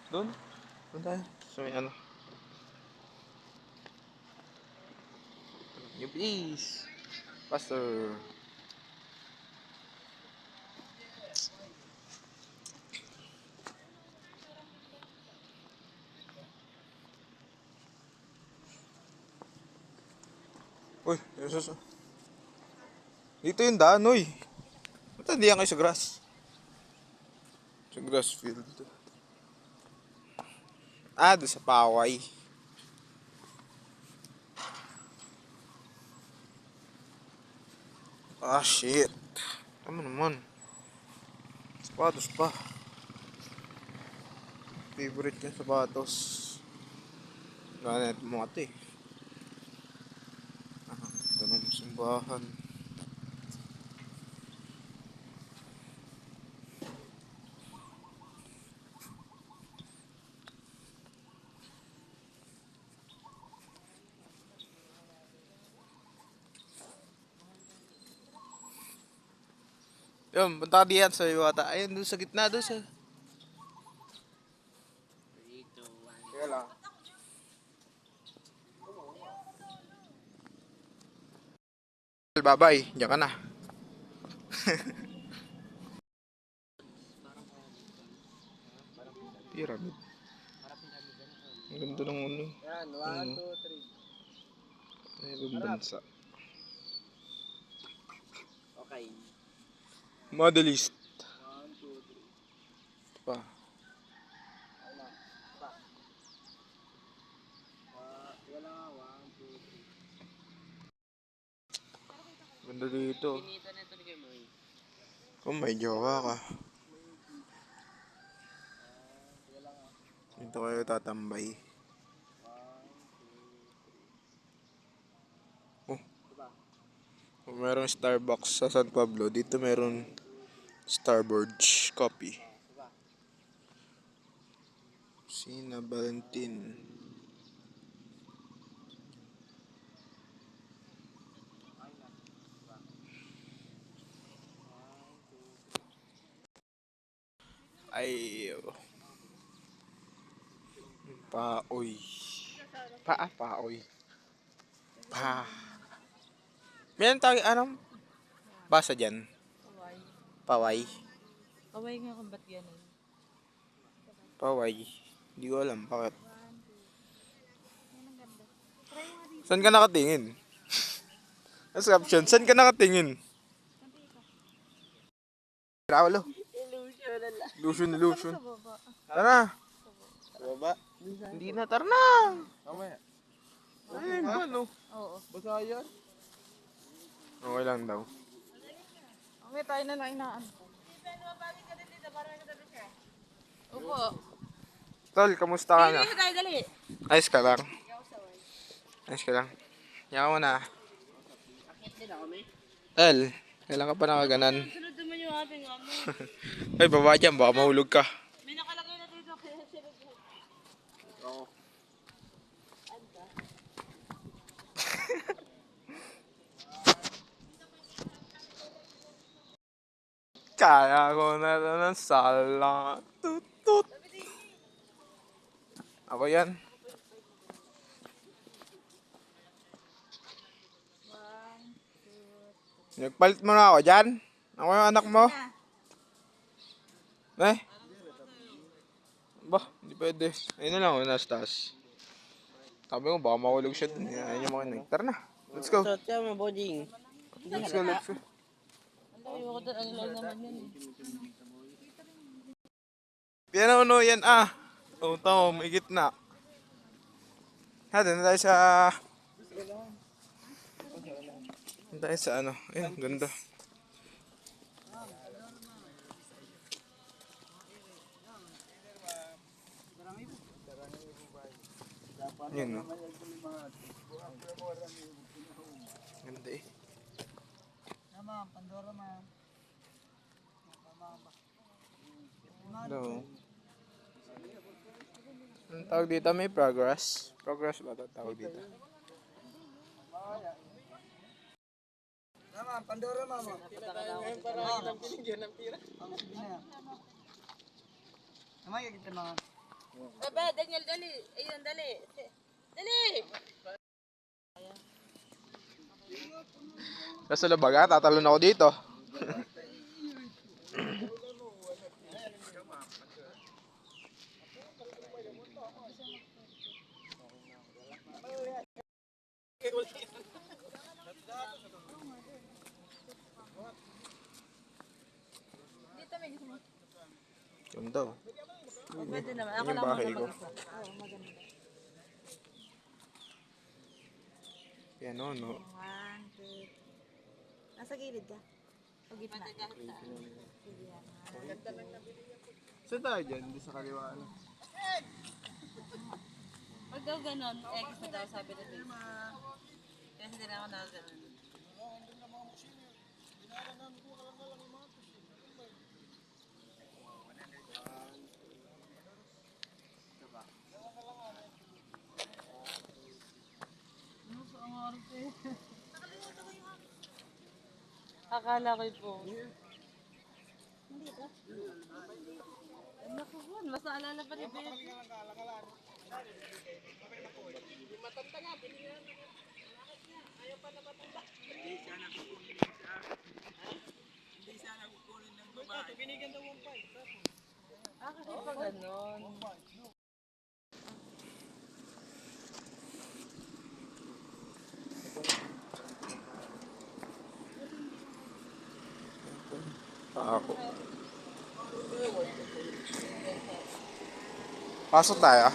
Doon? Doon tayo. So may ano. You please. Faster. Uy, Jesus. Dito yung daan, uy. Ba't hindi yan kayo sa grass? Sa grass field. Ah, doon sa Paway. Ah, shit. Tama naman. Sapatos pa. Favorite yung sapatos. Ganit mo ate. Ito ng simbahan. Yun, punta ka diyan sa Iwata. Ayun, doon sa gitna, doon sa... Kaya lang. Bye-bye, diyan ka na. Pyramid. Ang ganda ng ano. Yan, 1, 2, 3. Ayun, bansa. Okay. Modelist. 1, 2, 3. Ito pa. Ano? Pa. Wala nga, 1, 2, 3. Ganda dito. Pinita na ito ni Kemoy. Kung may jowa ka, Wala nga. dito kayo tatambay. 1, 2, 3. Oh, Diba? kung merong Starbucks sa San Pablo, dito meron Starbucks Coffee. Diba? Sina Valentin. Ay, paoy. Paoy. Pa. Meron tayo, anong basa dyan? Kaway. Paway. Kaway nga kung ba't ganun. Paway. Hindi ko alam, bakit? Saan ka nakatingin? Ang caption, saan ka nakatingin? Rawalo. Illusion. Illusion. Sa baba. Tara. Baba. Hindi na, tara na. Mamaya. Ay, ano? Oo. Basa yan. Okay lang daw. Okay, tayo na lang inaan. Opo. Tol, kamusta ka na? Dali tayo, dali. Ayos ka lang? Ayos ka lang? Yaman mo na. Akit din ako, may. Tol, kailan ka pa nakaganan? Sunod naman yung ating ano. Ay, baba dyan, baka mahulog ka. May nakalagay na dito kaya sunod mo. Oo. Kaya ko na ito ng sala. Tutut. Ako yan. Nagpalit mo na ako dyan? Ako yung anak mo? Eh? Ba, hindi pwede. Ayun na lang ako, nasa taas. Sabi ko, baka mahulog siya dun. Ayun yung mga nag. Tara na, let's go. So, tiyan mo, Boding. Let's go, let's go. Ayoko doon, ang lang naman yun. Piano no, yan ah. Oo, tao, may gitna. Ha, doon na tayo sa... Doon tayo sa ano. Ayun, ganda. Yun no. Ganda eh. Ma'am, Pandora, ma'am. Hello. Anong tawag dito? May progress? Progress ba ito tawag dito? Ma'am, Pandora, ma'am. Ngayon para ilang binigyan ng pira. Ang sige na. Namaya kita, ma'am. Bebe, Daniel, dali. Ayun, dali. Dali! Nasa labaga, tatalon ako dito. Dito may gusto mo. Ganda oh. Pwede naman. Yun Ako yung lang bahay ko. mag-isa. Oo, maganda. Yan o, no? 1, 2. Nasa gilid ka. O gitna. Saan tayo dyan? Hindi sa kaliwa. Ano? Pag daw ganon, X na daw sabi na Base. Kasi hindi na ako nakaganon. Akala ko'y po. Naku po, mas naalala pa ni Beth. Ah, kasi pa ganon. Ako. Pasok tayo ah.